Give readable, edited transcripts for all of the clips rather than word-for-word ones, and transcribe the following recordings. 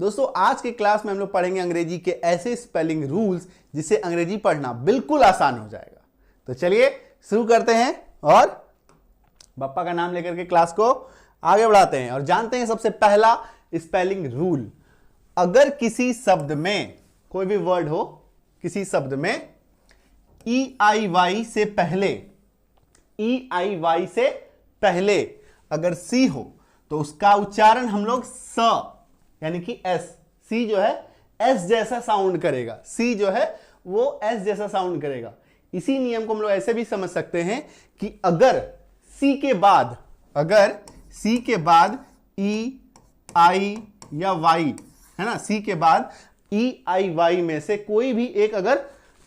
दोस्तों आज के क्लास में हम लोग पढ़ेंगे अंग्रेजी के ऐसे स्पेलिंग रूल्स जिससे अंग्रेजी पढ़ना बिल्कुल आसान हो जाएगा। तो चलिए शुरू करते हैं और बप्पा का नाम लेकर के क्लास को आगे बढ़ाते हैं और जानते हैं सबसे पहला स्पेलिंग रूल। अगर किसी शब्द में कोई भी वर्ड हो, किसी शब्द में EIY से पहले अगर सी हो तो उसका उच्चारण हम लोग स यानी कि एस, सी जो है एस जैसा साउंड करेगा, सी जो है वो एस जैसा साउंड करेगा। इसी नियम को हम लोग ऐसे भी समझ सकते हैं कि अगर सी के बाद ई आई या वाई है ना, सी के बाद EIY में से कोई भी एक अगर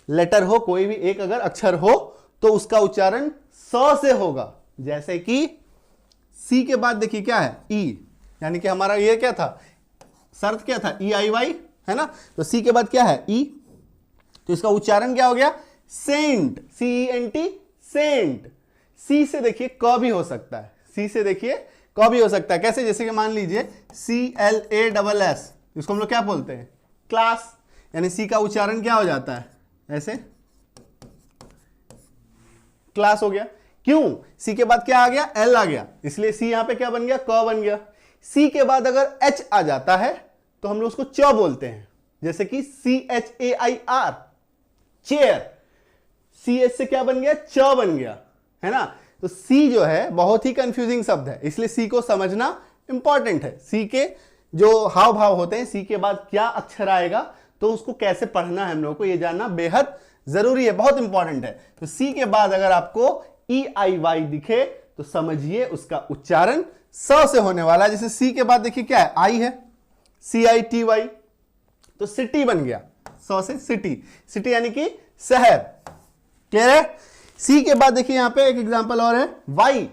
लेटर हो, कोई भी एक अगर अक्षर हो तो उसका उच्चारण स से होगा। जैसे कि सी के बाद देखिए क्या है ई, यानी कि हमारा ये क्या था, शर्त क्या था EIY है ना, तो सी के बाद क्या है ई, तो इसका उच्चारण क्या हो गया सेंट, CENT सेंट। सी से देखिए क भी हो सकता है, सी से देखिए क भी हो सकता है। कैसे, जैसे कि मान लीजिए CLASS, इसको हम लोग क्या बोलते हैं क्लास, यानी सी का उच्चारण क्या हो जाता है ऐसे क्लास हो गया। क्यों, सी के बाद क्या आ गया एल आ गया, इसलिए सी यहां पे क्या बन गया क बन गया। सी के बाद अगर एच आ जाता है तो हम लोग उसको च बोलते हैं, जैसे कि CHAIR चेयर, CH से क्या बन गया च बन गया है ना। तो सी जो है बहुत ही कंफ्यूजिंग शब्द है, इसलिए सी को समझना इंपॉर्टेंट है। सी के जो हाव भाव होते हैं, सी के बाद क्या अक्षर आएगा तो उसको कैसे पढ़ना है हम लोग को ये जानना बेहद जरूरी है, बहुत इंपॉर्टेंट है। तो सी के बाद अगर आपको EIY दिखे तो समझिए उसका उच्चारण स से होने वाला है। जैसे सी के बाद देखिए क्या है आई है CITY, तो सिटी बन गया, स से सिटी, सिटी यानी कि शहर। क्लियर है। सी के बाद देखिए यहां पे एक एग्जांपल और है वाई,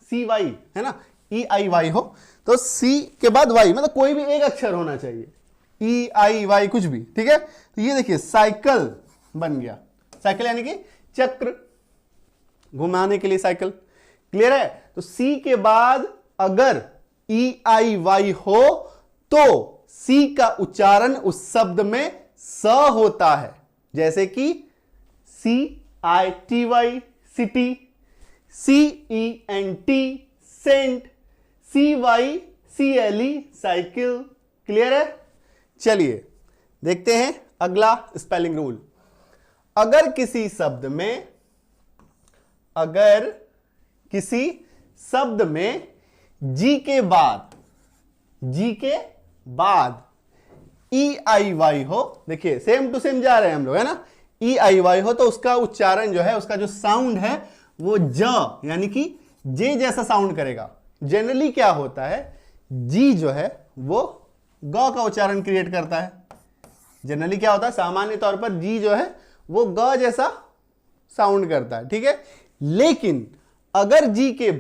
CY है ना, EIY हो तो सी के बाद वाई, मतलब कोई भी एक अक्षर होना चाहिए, EIY कुछ भी, ठीक है। तो ये देखिए साइकिल बन गया, साइकिल यानी कि चक्र, घुमाने के लिए साइकिल। क्लियर है। तो सी के बाद अगर EIY हो तो सी का उच्चारण उस शब्द में स होता है, जैसे कि CITY city, CENT cent, CYCLE cycle. Clear है। चलिए देखते हैं अगला स्पेलिंग रूल। अगर किसी शब्द में जी के बाद EIY हो, देखिए सेम टू सेम जा रहे हैं हम लोग है ना, EIY हो तो उसका उच्चारण जो है, उसका जो साउंड है वो ज यानी कि जे जैसा साउंड करेगा। जनरली क्या होता है, जी जो है वो ग का उच्चारण क्रिएट करता है। जनरली क्या होता है, सामान्य तौर पर जी जो है वो ग जैसा साउंड करता है, ठीक है। लेकिन अगर जी के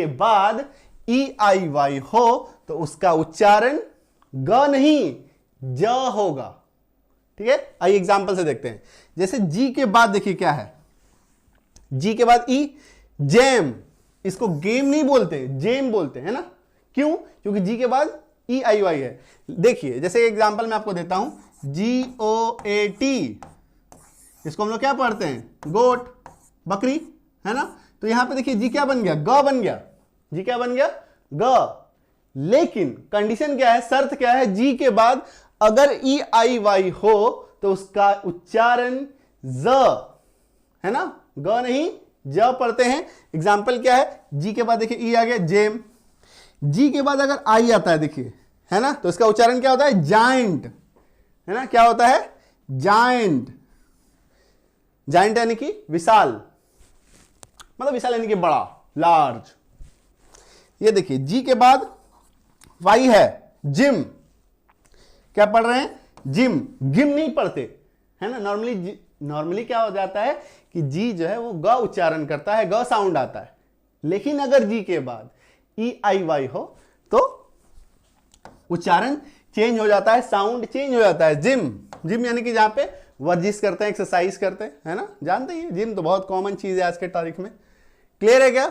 बाद EIY हो तो उसका उच्चारण ग नहीं ज होगा, ठीक है। आइए एग्जांपल से देखते हैं। जैसे जी के बाद देखिए क्या है, जी के बाद ई, जेम, इसको गेम नहीं बोलते जेम बोलते हैं ना। क्यों, क्योंकि जी के बाद EIY है। देखिए जैसे एग्जांपल मैं आपको देता हूं, GOAT, इसको हम लोग क्या पढ़ते हैं गोट, बकरी है ना। तो यहां पे देखिए जी क्या बन गया ग बन गया, जी क्या बन गया ग। लेकिन कंडीशन क्या है, शर्त क्या है, जी के बाद अगर EIY हो तो उसका उच्चारण ज है ना, ग नहीं ज पढ़ते हैं। एग्जाम्पल क्या है, जी के बाद देखिए ई आ गया जेम, जी के बाद अगर आई आता है देखिए है ना, तो इसका उच्चारण क्या होता है जाइंट है ना, क्या होता है जाइंट, जाइंट यानी कि विशाल, मतलब विशाल यानी कि बड़ा, लार्ज। ये देखिए जी के बाद वाई है जिम, क्या पढ़ रहे हैं जिम, गिम नहीं पढ़ते है ना। नॉर्मली क्या हो जाता है कि जी जो है वो ग उच्चारण करता है, ग साउंड आता है। लेकिन अगर जी के बाद EIY हो तो उच्चारण चेंज हो जाता है, साउंड चेंज हो जाता है। जिम, जिम यानी कि जहां पे वर्जिश करते हैं, एक्सरसाइज करते हैं है ना, जानते ही जिम तो बहुत कॉमन चीज है आज के तारीख में। क्लियर है क्या।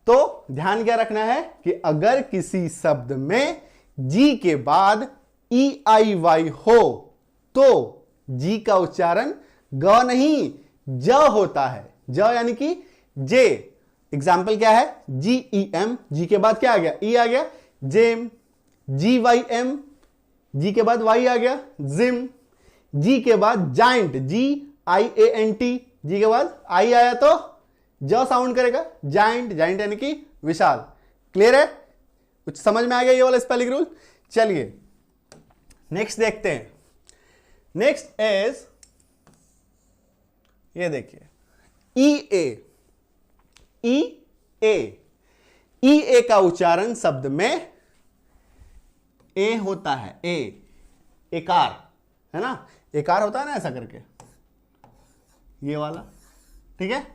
तो ध्यान क्या रखना है कि अगर किसी शब्द में जी के बाद ई आई वाई हो तो जी का उच्चारण ग नहीं ज होता है। ज यानी कि जे। एग्जाम्पल क्या है? जी ई एम, जी के बाद क्या आ गया? ई आ गया, जेम। जी वाई एम, जी के बाद वाई आ गया, जिम। जी के बाद giant, ji I A N T, जी के बाद आई आया तो ज साउंड करेगा, जाइंट। जाइंट यानी कि विशाल। क्लियर है? कुछ समझ में आ गया ये वाला स्पेलिंग रूल? चलिए नेक्स्ट देखते हैं। नेक्स्ट इज, ये देखिए, ई ए। ई ए, ई ए का उच्चारण शब्द में ए होता है। ए, एकार है ना, एकार होता है ना ऐसा करके, ये वाला। ठीक है,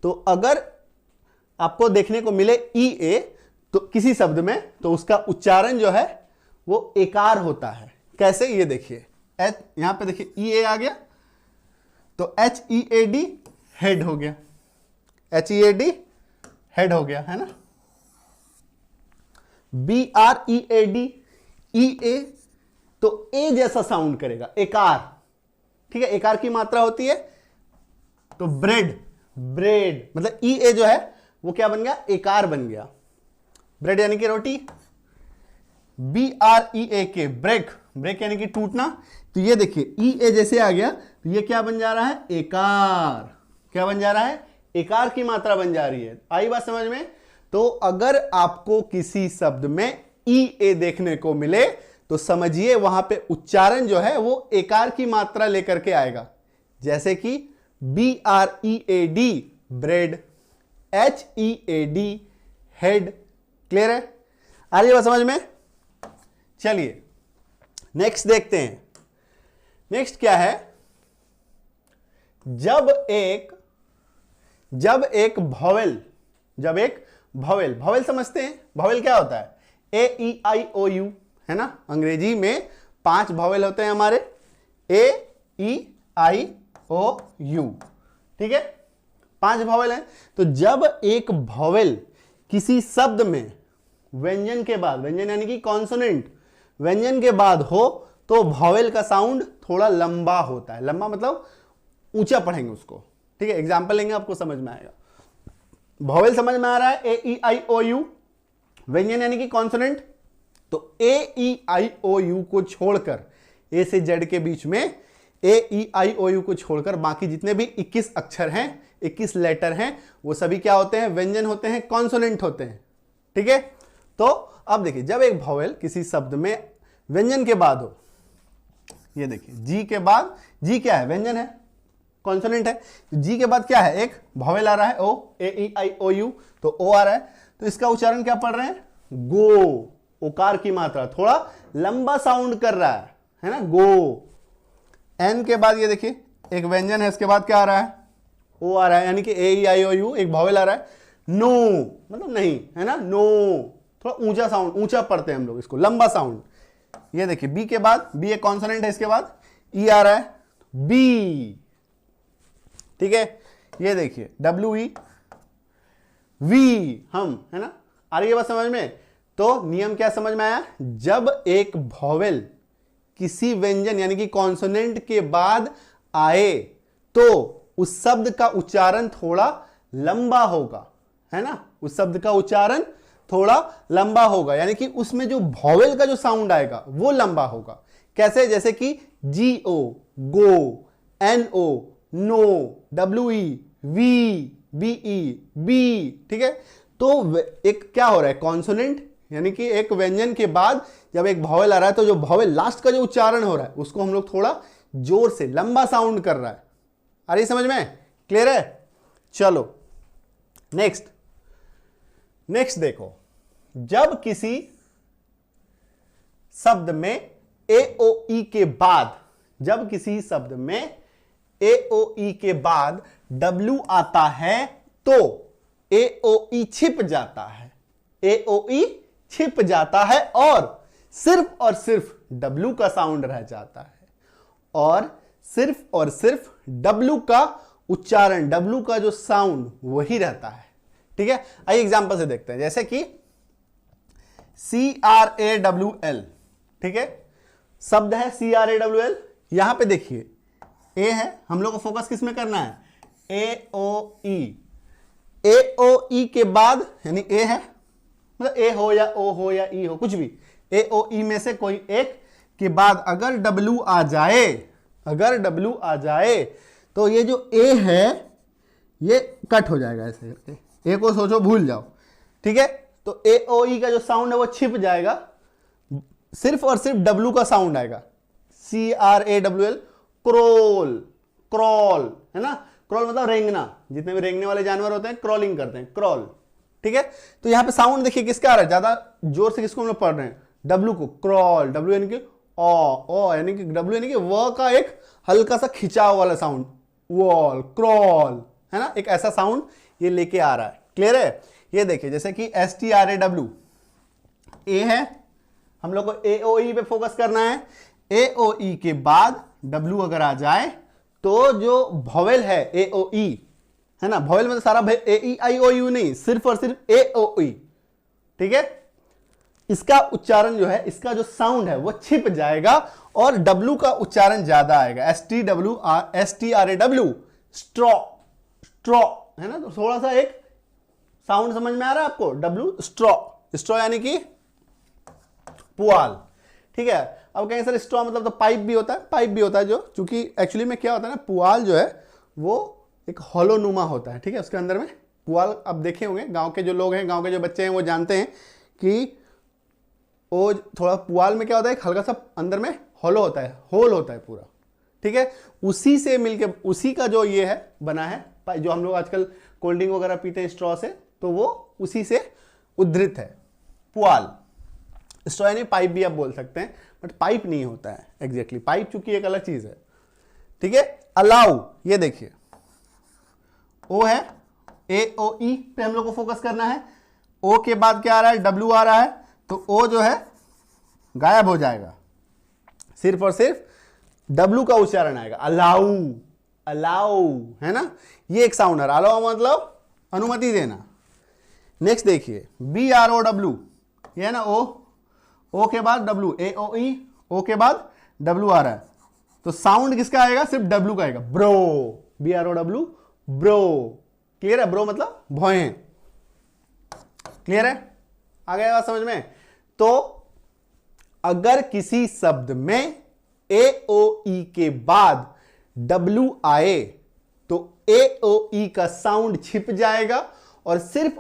तो अगर आपको देखने को मिले ई ए तो किसी शब्द में, तो उसका उच्चारण जो है वो एकार होता है। कैसे? ये देखिए, एच, यहां पे देखिए ई ए आ गया तो H E A D head हो गया, H E A D head हो गया, है ना। B R E A D, E A, तो ए जैसा साउंड करेगा, एकार। ठीक है, एकार की मात्रा होती है तो ब्रेड, ब्रेड मतलब ई ए जो है वो क्या बन गया? एकार बन गया। ब्रेड यानी कि रोटी। बी आर ई ए के, ब्रेक, ब्रेक यानी कि टूटना। तो ये देखिए ई ए जैसे आ गया तो ये क्या बन जा रहा है? एकार। क्या बन जा रहा है? एकार की मात्रा बन जा रही है। आई बात समझ में? तो अगर आपको किसी शब्द में ई ए देखने को मिले तो समझिए वहां पे उच्चारण जो है वो एकार की मात्रा लेकर के आएगा। जैसे कि B R E A D bread, H E A D head. Clear है? आ रही है बात समझ में? चलिए नेक्स्ट देखते हैं। नेक्स्ट क्या है? जब एक भवेल, जब एक भवेल, भवेल समझते हैं? भवेल क्या होता है? ए ई आई ओ यू, है ना। अंग्रेजी में 5 भवेल होते हैं हमारे, ए ई आई ओ यू। ठीक है, 5 भवेल हैं। तो जब एक भवेल किसी शब्द में व्यंजन के बाद, व्यंजन यानी कि कॉन्सोनेंट, व्यंजन के बाद हो तो भवेल का साउंड थोड़ा लंबा होता है। लंबा मतलब ऊंचा पढ़ेंगे उसको। ठीक है, एग्जाम्पल लेंगे आपको समझ में आएगा। भवेल समझ में आ रहा है? ए ई आई ओ यू, व्यंजन यानी कि कॉन्सोनेंट। तो ए ई आई ओ यू को छोड़कर, ए से जेड के बीच में ए ई आई ओ यू को छोड़कर बाकी जितने भी 21 अक्षर हैं, 21 लेटर हैं, वो सभी क्या होते हैं? व्यंजन होते हैं, कॉन्सोनेंट होते हैं। ठीक है, तो अब देखिए जब एक भवेल किसी शब्द में व्यंजन के बाद हो, ये देखिए जी के बाद, जी क्या है? व्यंजन है, कॉन्सोनेंट है। जी के बाद क्या है? एक भवेल आ रहा है, ओ, ए ई आई ओ यू, तो ओ आ रहा है। तो इसका उच्चारण क्या पढ़ रहे हैं? गो। ओकार की मात्रा, थोड़ा लंबा साउंड कर रहा है ना, गो। एन के बाद ये देखिए एक व्यंजन है, इसके बाद क्या आ रहा है? ओ आ रहा है, यानी कि ए ई आई ओ यू, एक भवेल आ रहा है। नो मतलब नहीं, है ना, नो। थोड़ा ऊंचा साउंड, ऊंचा पढ़ते हैं हम लोग इसको, लंबा साउंड। ये देखिए बी के बाद, बी एक कॉन्सोनेंट है, इसके बाद ई आ रहा है, बी। ठीक है, ये देखिए डब्ल्यू ई, वी, हम, है ना। आ रही है बात समझ में? तो नियम क्या समझ में आया? जब एक भवेल किसी व्यंजन यानी कि कॉन्सोनेंट के बाद आए तो उस शब्द का उच्चारण थोड़ा लंबा होगा, है ना। उस शब्द का उच्चारण थोड़ा लंबा होगा, यानी कि उसमें जो भवेल का जो साउंड आएगा वो लंबा होगा। कैसे? जैसे कि G O, go, N O, no, W E, we, B E, be. ठीक है, तो एक क्या हो रहा है? कॉन्सोनेंट यानी कि एक व्यंजन के बाद जब एक भवेल आ रहा है तो जो भवेल लास्ट का जो उच्चारण हो रहा है उसको हम लोग थोड़ा जोर से लंबा साउंड कर रहा है। आ रही समझ में? क्लियर है? चलो नेक्स्ट। नेक्स्ट देखो, जब किसी शब्द में ए ओ ई के बाद, जब किसी शब्द में ए ओ ई के बाद डब्ल्यू आता है तो ए ओ ई छिप जाता है, ए ओ ई छिप जाता है और सिर्फ डब्ल्यू का साउंड रह जाता है, और सिर्फ डब्ल्यू का उच्चारण, डब्ल्यू का जो साउंड वही रहता है। ठीक है, आइए एग्जांपल से देखते हैं। जैसे कि CRAWL, ठीक है, शब्द है CRAWL। यहां पे देखिए ए है, हम लोग को फोकस किस में करना है, AOE। AOE के बाद यानी ए है, मतलब ए हो या ओ हो या ई हो, कुछ भी, AOE में से कोई एक के बाद अगर W आ जाए, अगर W आ जाए तो ये जो ए है ये कट हो जाएगा ऐसे करके, ए को सोचो भूल जाओ, ठीक है। तो AOE का जो साउंड है वो छिप जाएगा, सिर्फ और सिर्फ W का साउंड आएगा, CRAWL, क्रोल, क्रॉल, है ना, क्रॉल मतलब रेंगना, जितने भी रेंगने वाले जानवर होते हैं क्रॉलिंग करते हैं, क्रॉल, ठीक है। तो यहां पे साउंड देखिए किसका आ रहा है, ज्यादा जोर से किसको हम लोग पढ़ रहे हैं, W को, क्रॉल, W यानी कि ओ यानी कि W यानी कि व का एक हल्का सा खिंचाव वाला साउंड, वॉल, क्रॉल, है ना, एक ऐसा साउंड ये लेके आ रहा है, क्लियर है। ये देखिए जैसे कि STRAW, ए है, हम लोग को AOE पे फोकस करना है, AOE के बाद W अगर आ जाए तो जो वॉवेल है AOE, है ना, वॉवेल मतलब सारा AEIOU नहीं, सिर्फ और सिर्फ AOE, ठीक है, इसका उच्चारण जो है, इसका जो साउंड है वो छिप जाएगा और W का उच्चारण ज्यादा आएगा, STRAW, स्ट्रॉ, स्ट्रॉ, है ना, तो थोड़ा सा एक साउंड समझ में आ रहा है आपको, W, स्ट्रॉ, स्ट्रॉ यानी कि पुआल, ठीक है। अब कहीं सर स्ट्रॉ मतलब तो पाइप भी होता है, पाइप भी होता है, जो चूंकि एक्चुअली में क्या होता है ना, पुआल जो है वो एक हॉलो नुमा होता है, ठीक है, उसके अंदर में पुआल, अब देखे होंगे गांव के जो लोग हैं, गांव के जो बच्चे हैं वो जानते हैं कि वो थोड़ा पुआल में क्या होता है, एक हल्का सा अंदर में हॉलो होता है, होल होता है पूरा, ठीक है, उसी से मिलके, उसी का जो ये है बना है, जो हम लोग आजकल कोल्ड ड्रिंक वगैरह पीते हैं स्ट्रॉ से, तो वो उसी से उद्धृत है, पुआल। स्ट्रॉ यानी पाइप भी आप बोल सकते हैं, बट पाइप नहीं होता है एग्जैक्टली, पाइप चूंकि एक अलग चीज है, ठीक है। अलाउ, ये देखिए ओ है, AOE पे हम लोग को फोकस करना है, ओ के बाद क्या आ रहा है, W आ रहा है, तो ओ जो है गायब हो जाएगा, सिर्फ और सिर्फ W का उच्चारण आएगा, अलाउ, अलाउ, है ना, ये एक साउंड है, अलाउ मतलब अनुमति देना। नेक्स्ट देखिए BROW, ये है ना ओ के बाद W, AOE, ओ के बाद W आ रहा है, तो साउंड किसका आएगा, सिर्फ W का आएगा, ब्रो, BROW, ब्रो, क्लियर है, ब्रो मतलब भौएं, क्लियर है, आ गया समझ में। तो अगर किसी शब्द में AOE के बाद W आए तो AOE का साउंड छिप जाएगा और सिर्फ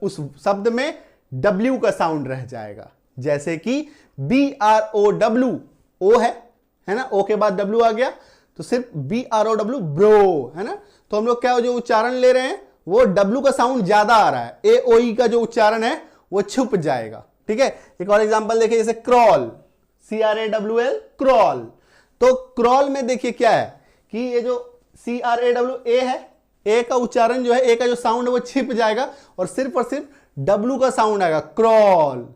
उस शब्द में W का साउंड रह जाएगा, जैसे कि BROW, ओ है ना, ओ के बाद W आ गया तो सिर्फ BROW, ब्रो, है ना, तो हम लोग क्या जो उच्चारण ले रहे हैं वो W का साउंड ज्यादा आ रहा है, AOE का जो उच्चारण है वो छुप जाएगा, ठीक है। एक और एग्जांपल देखिए, जैसे क्रॉल, CRAWL, क्रॉल, तो क्रॉल में देखिए क्या है कि ये जो CRAWA है, ए का उच्चारण जो है, ए का जो साउंड है वो छिप जाएगा और सिर्फ W का साउंड आएगा, क्रॉल,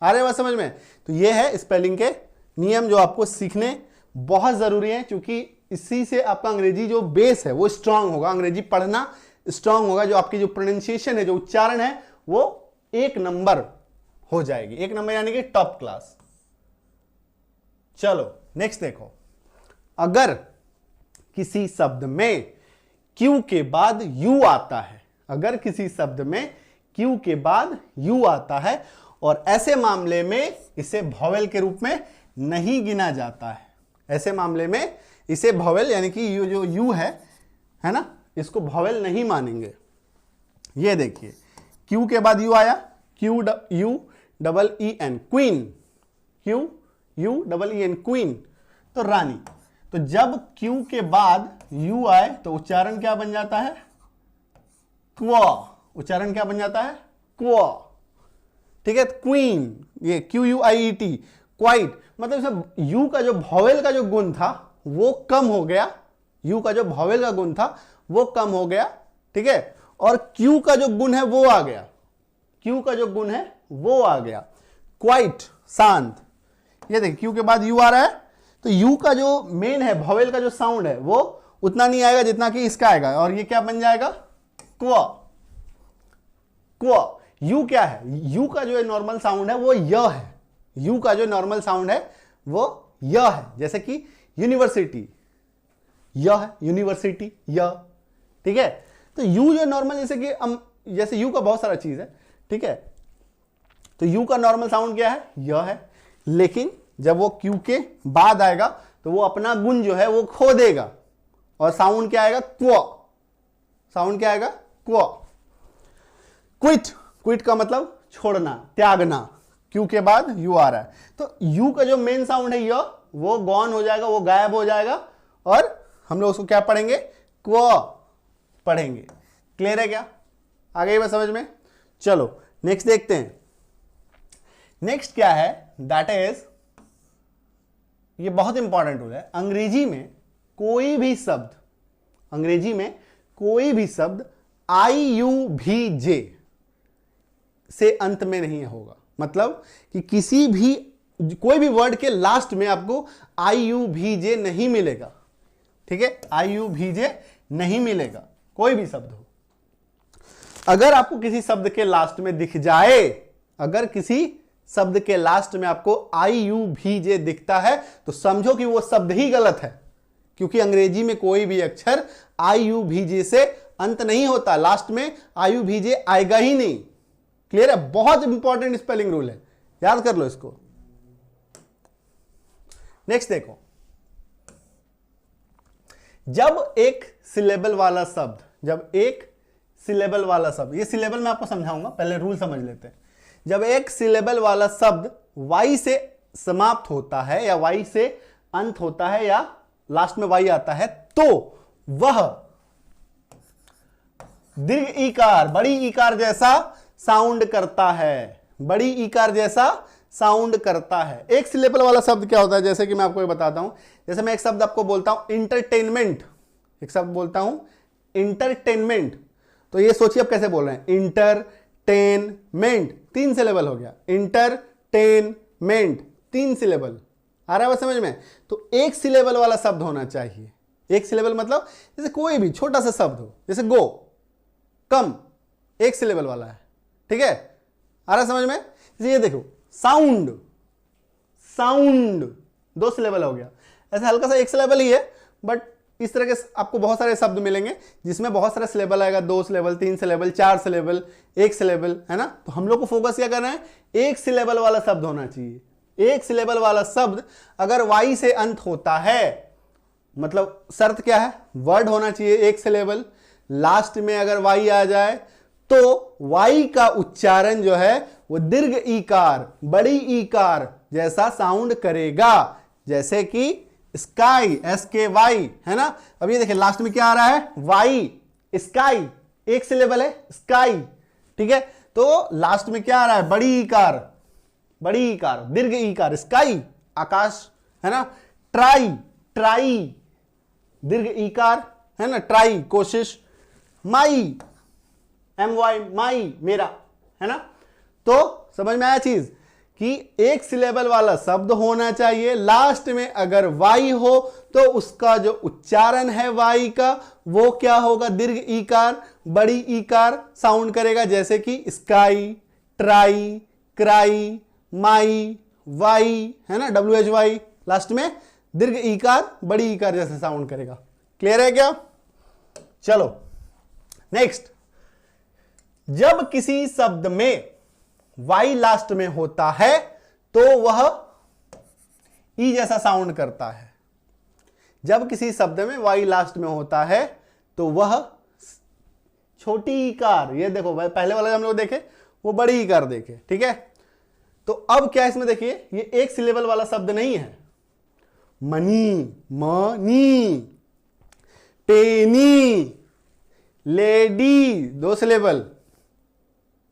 आ रहे बात समझ में। तो ये है स्पेलिंग के नियम जो आपको सीखने बहुत जरूरी है, क्योंकि इसी से आपका अंग्रेजी जो बेस है वो स्ट्रांग होगा, अंग्रेजी पढ़ना स्ट्रांग होगा, जो आपकी जो प्रोनाउंसिएशन है, जो उच्चारण है वो 1 नंबर हो जाएगी, 1 नंबर यानी कि टॉप क्लास। चलो नेक्स्ट देखो, अगर किसी शब्द में Q के बाद U आता है, अगर किसी शब्द में Q के बाद U आता है और ऐसे मामले में इसे वॉवेल के रूप में नहीं गिना जाता है, ऐसे मामले में इसे वॉवेल यानी कि ये जो U है ना, इसको वॉवेल नहीं मानेंगे। ये देखिए Q के बाद U आया, QUEEN, क्वीन, QUEEN, क्वीन, तो रानी। तो जब Q के बाद U आए तो उच्चारण क्या बन जाता है, क्वा, उच्चारण क्या बन जाता है, क्वा, ठीक है। क्वीन, ये QUIET, क्वाइट, मतलब सब U का जो वॉवेल का जो गुण था वो कम हो गया, U का जो वॉवेल का गुण था वो कम हो गया, ठीक है, और Q का जो गुण है वो आ गया, Q का जो गुण है वो आ गया, क्वाइट, शांत। ये देखिए Q के बाद U आ रहा है तो U का जो मेन है, वॉवेल का जो साउंड है वो उतना नहीं आएगा जितना कि इसका आएगा, और ये क्या बन जाएगा, क्वा, क्वा। यू क्या है, यू का जो नॉर्मल साउंड है वो य है, यू का जो नॉर्मल साउंड है वो य है। जैसे कि यूनिवर्सिटी, य है, यूनिवर्सिटी य, ठीक है। तो यू जो नॉर्मल, जैसे कि जैसे यू का बहुत सारा चीज है, ठीक है, तो यू का नॉर्मल साउंड क्या है, य है, लेकिन जब वो क्यू के बाद आएगा तो वो अपना गुण जो है वो खो देगा और साउंड क्या आएगा, क्व, साउंड क्या आएगा, क्व। क्विट, क्विट का मतलब छोड़ना, त्यागना, क्यू के बाद यू आ रहा है, तो यू का जो मेन साउंड है य, वो गॉन हो जाएगा, वो गायब हो जाएगा और हम लोग उसको क्या पढ़ेंगे, क्व पढ़ेंगे। क्लियर है क्या, आ गई बात समझ में। चलो नेक्स्ट देखते हैं। नेक्स्ट क्या है, दैट इज, ये बहुत इंपॉर्टेंट रूल है, अंग्रेजी में कोई भी शब्द, अंग्रेजी में कोई भी शब्द IUVJ से अंत में नहीं होगा। मतलब कि किसी भी, कोई भी वर्ड के लास्ट में आपको IUVJ नहीं मिलेगा, ठीक है, IUVJ नहीं मिलेगा, कोई भी शब्द हो। अगर आपको किसी शब्द के लास्ट में दिख जाए, अगर किसी शब्द के लास्ट में आपको IUVJ दिखता है तो समझो कि वो शब्द ही गलत है, क्योंकि अंग्रेजी में कोई भी अक्षर IUVJ से अंत नहीं होता, लास्ट में IUVJ आएगा ही नहीं। क्लियर है, बहुत इंपॉर्टेंट स्पेलिंग रूल है, याद कर लो इसको। नेक्स्ट देखो, जब एक सिलेबल वाला शब्द, जब एक सिलेबल वाला शब्द, ये सिलेबल मैं आपको समझाऊंगा, पहले रूल समझ लेते हैं। जब एक सिलेबल वाला शब्द वाई से समाप्त होता है या वाई से अंत होता है या लास्ट में वाई आता है तो वह दीर्घ ईकार, बड़ी ईकार जैसा साउंड करता है, बड़ी ईकार जैसा साउंड करता है। एक सिलेबल वाला शब्द क्या होता है, जैसे कि मैं आपको बताता हूं, जैसे मैं एक शब्द आपको बोलता हूं इंटरटेनमेंट, एक शब्द बोलता हूं इंटरटेनमेंट, तो ये सोचिए आप कैसे बोल रहे हैं, इंटरटेनमेंट, 3 सिलेबल हो गया, इंटरटेनमेंट 3 सिलेबल, आ रहा है समझ में। तो एक सिलेबल वाला शब्द होना चाहिए, एक सिलेबल मतलब जैसे कोई भी छोटा सा शब्द हो, जैसे गो, कम, एक सिलेबल वाला है, ठीक है, आ रहा है समझ में। जैसे ये देखो साउंड, साउंड 2 सिलेबल हो गया, ऐसे हल्का सा एक सिलेबल ही है, बट इस तरह के आपको बहुत सारे शब्द मिलेंगे जिसमें बहुत सारा सिलेबल आएगा, 2 सिलेबल, 3 सिलेबल, 4 सिलेबल, 1 सिलेबल, है ना। तो हम लोग को फोकस क्या करना है, एक सिलेबल वाला शब्द होना चाहिए। एक सिलेबल वाला शब्द अगर वाई से अंत होता है, मतलब शर्त क्या है, वर्ड होना चाहिए एक सिलेबल, लास्ट में अगर वाई आ जाए तो वाई का उच्चारण जो है वो दीर्घ ईकार, बड़ी ईकार जैसा साउंड करेगा, जैसे कि स्काई, SKY, है ना। अब ये देखिए लास्ट में क्या आ रहा है, वाई, स्काई, एक सिलेबल है स्काई, ठीक है, तो लास्ट में क्या आ रहा है, बड़ी ईकार, बड़ी ईकार, दीर्घ ईकार, स्काई, आकाश, है ना। ट्राई, ट्राई, दीर्घ ईकार, है ना, ट्राई, कोशिश। माई, MY, माई, मेरा, है ना। तो समझ में आया चीज कि एक सिलेबल वाला शब्द होना चाहिए, लास्ट में अगर वाई हो तो उसका जो उच्चारण है वाई का वो क्या होगा, दीर्घ ईकार, बड़ी ईकार साउंड करेगा, जैसे कि स्काई, ट्राई, क्राई, माई, वाई, है ना, WHY, लास्ट में दीर्घ ईकार, बड़ी ईकार जैसे साउंड करेगा। क्लियर है क्या। चलो नेक्स्ट, जब किसी शब्द में वाई लास्ट में होता है तो वह ई जैसा साउंड करता है। जब किसी शब्द में वाई लास्ट में होता है तो वह छोटी ईकार, ये देखो भाई पहले वाला हम लोग देखे वो बड़ी ईकार देखे, ठीक है। तो अब क्या इसमें देखिए, ये एक सिलेबल वाला शब्द नहीं है, मनी, मनी, पेनी, लेडी, 2 सिलेबल,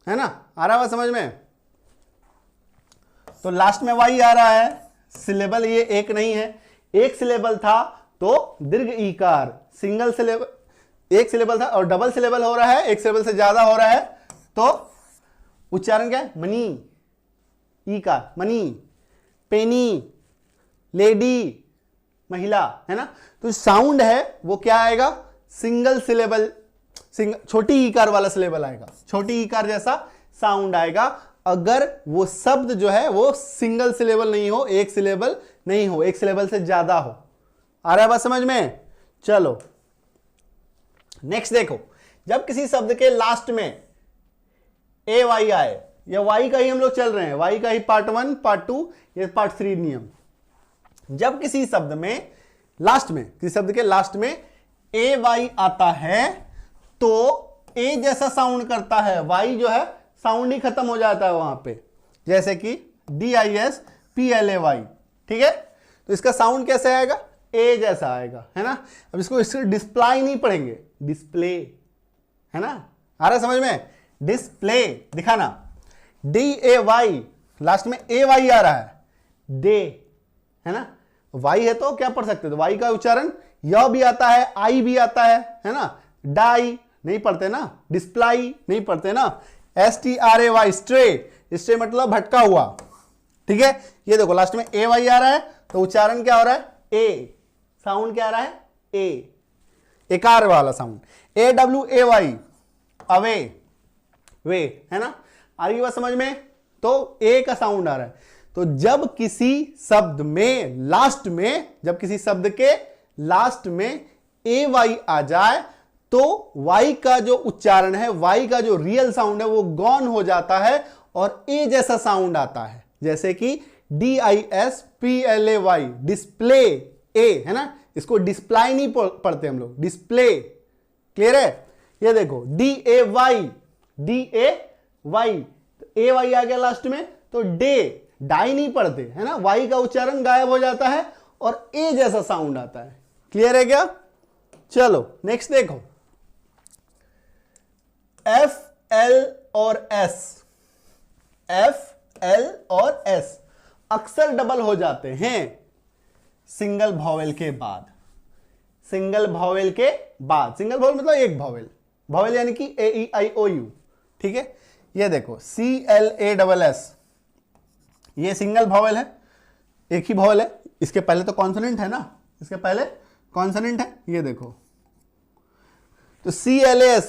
है ना, आ रहा है समझ में। तो लास्ट में वाई आ रहा है, सिलेबल ये एक नहीं है, एक सिलेबल था तो दीर्घ ईकार, सिंगल सिलेबल, एक सिलेबल था और डबल सिलेबल हो रहा है, एक सिलेबल से ज्यादा हो रहा है तो उच्चारण क्या है, मनी, ईकार, मनी, पेनी, लेडी, महिला, है ना। तो साउंड है वो क्या आएगा, सिंगल सिलेबल, छोटी ईकार वाला सिलेबल आएगा, छोटी ईकार जैसा साउंड आएगा अगर वो शब्द जो है वो सिंगल सिलेबल नहीं हो, एक सिलेबल नहीं हो, एक सिलेबल से ज्यादा हो। आ रहा है बात समझ में? चलो नेक्स्ट देखो, जब किसी शब्द के लास्ट में ए वाई आए, या वाई का ही हम लोग चल रहे हैं, वाई का ही पार्ट 1 पार्ट 2 ये पार्ट 3 नियम। जब किसी शब्द में लास्ट में, किसी शब्द के लास्ट में ए वाई आता है तो ए जैसा साउंड करता है, वाई जो है साउंड ही खत्म हो जाता है वहां पे, जैसे कि DISPLAY, ठीक है। तो इसका साउंड कैसे आएगा? ए जैसा आएगा, है ना। अब इसको डिस्प्ले नहीं पढ़ेंगे, डिस्प्ले, है ना। आ रहा है समझ में? डिस्प्ले दिखाना, DAY लास्ट में AY आ रहा है, डे, है ना। वाई है तो क्या पढ़ सकते? तो वाई का उच्चारण य भी आता है, आई भी आता है ना। डाई नहीं पढ़ते ना, डिस्प्लाई नहीं पढ़ते ना, STRAY स्ट्रे, स्ट्रे मतलब भटका हुआ, ठीक है। ये देखो लास्ट में AY आ रहा है तो उच्चारण क्या हो रहा है? ए, साउंड क्या आ रहा है? ए, एकार वाला साउंड। AWAY अवे, वे, है ना। आ रही बात समझ में? तो ए का साउंड आ रहा है। तो जब किसी शब्द में लास्ट में, जब किसी शब्द के लास्ट में AY आ जाए तो वाई का जो उच्चारण है, वाई का जो रियल साउंड है वो गॉन हो जाता है और ए जैसा साउंड आता है, जैसे कि DISPLAY डिस्प्ले, ए, है ना। इसको डिस्प्लाई नहीं पढ़ते हम लोग, डिस्प्ले, क्लियर है। ये देखो DAY, AY आ गया लास्ट में तो डे, डाई नहीं पढ़ते, है ना। वाई का उच्चारण गायब हो जाता है और ए जैसा साउंड आता है, क्लियर है क्या? चलो नेक्स्ट देखो, FL और S, FL और S अक्सर डबल हो जाते हैं सिंगल वॉवेल के बाद। सिंगल वॉवेल के बाद, सिंगल वॉवेल मतलब एक वॉवेल, वॉवेल यानी कि AEIOU, ठीक है। ये देखो CLASS, ये सिंगल वॉवेल है, एक ही वॉवेल है, इसके पहले तो कॉन्सोनेंट है ना, इसके पहले कॉन्सोनेंट है। ये देखो तो CLAS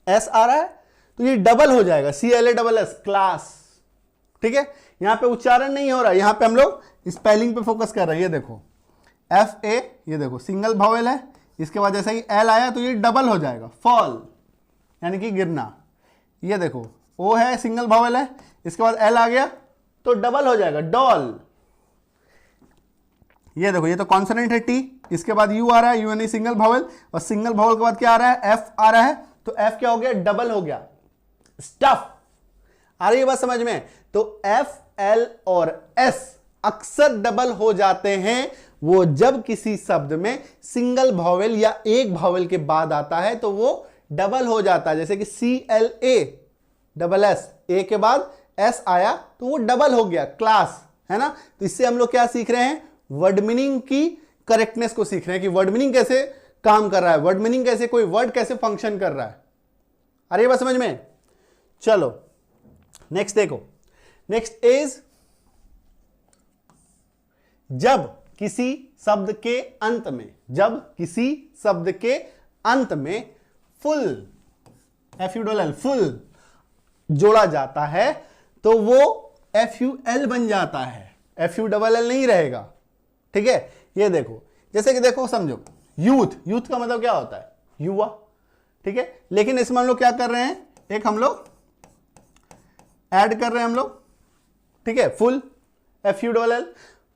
S आ रहा है तो ये डबल हो जाएगा, CLASS क्लास, ठीक है। यहां पे उच्चारण नहीं हो रहा है, यहां पे हम लोग स्पेलिंग पे फोकस कर रहे हैं। ये देखो FA, ये देखो सिंगल वॉवेल है, इसके बाद जैसा ही L आया तो ये डबल हो जाएगा, फॉल यानी कि गिरना। ये देखो O है, सिंगल वॉवेल है, इसके बाद L आ गया तो डबल हो जाएगा, डॉल। ये देखो ये तो कॉन्सोनेंट है T, इसके बाद U आ रहा है, U यानी सिंगल वॉवेल, और सिंगल वॉवेल के बाद क्या आ रहा है? F आ रहा है, तो F क्या हो गया? डबल हो गया, स्टफ। आ रही है बात समझ में? तो F, L और S अक्सर डबल हो जाते हैं वो जब किसी शब्द में सिंगल वॉवेल या एक वॉवेल के बाद आता है तो वो डबल हो जाता है, जैसे कि CLASS, ए के बाद S आया तो वो डबल हो गया, क्लास, है ना। तो इससे हम लोग क्या सीख रहे हैं? वर्ड मीनिंग की करेक्टनेस को सीख रहे हैं कि वर्ड मीनिंग कैसे काम कर रहा है, वर्ड मीनिंग कैसे, कोई वर्ड कैसे फंक्शन कर रहा है। अरे बात समझ में? चलो नेक्स्ट देखो, नेक्स्ट इज जब किसी शब्द के अंत में, जब किसी शब्द के अंत में फुल, FULL फुल जोड़ा जाता है तो वो FUL बन जाता है, FULL नहीं रहेगा, ठीक है। ये देखो जैसे कि देखो समझो, यूथ, यूथ का मतलब क्या होता है? युवा, ठीक है। लेकिन इसमें हम लोग क्या कर रहे हैं? एक हम लोग ऐड कर रहे हैं हम लोग, ठीक है, फुल FULL,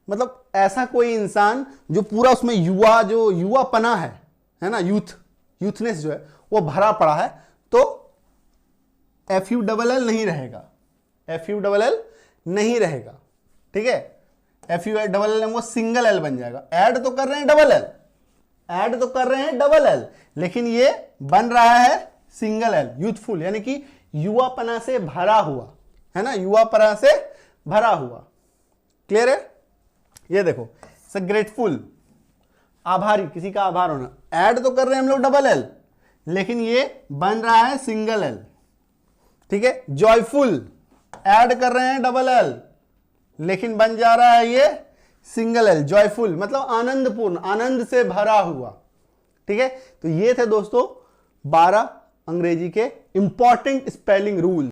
मतलब ऐसा कोई इंसान जो पूरा उसमें युवा, जो युवापना है ना, यूथनेस जो है वो भरा पड़ा है, तो FULL नहीं रहेगा, FULL नहीं रहेगा, ठीक है। FULL वो सिंगल L बन जाएगा। ऐड तो कर रहे हैं डबल L, ऐड तो कर रहे हैं डबल L, लेकिन ये बन रहा है सिंगल L, यूथफुल यानी कि युवापना से भरा हुआ, है ना, युवापना से भरा हुआ, क्लियर है। ये देखो ग्रेटफुल, आभारी, किसी का आभार होना। ऐड तो कर रहे हैं हम लोग डबल L, लेकिन ये बन रहा है सिंगल L, ठीक है। जॉयफुल, ऐड कर रहे हैं डबल L, लेकिन बन जा रहा है ये सिंगल L, जॉयफुल मतलब आनंदपूर्ण, आनंद से भरा हुआ, ठीक है। तो ये थे दोस्तों 12 अंग्रेजी के इंपॉर्टेंट स्पेलिंग रूल।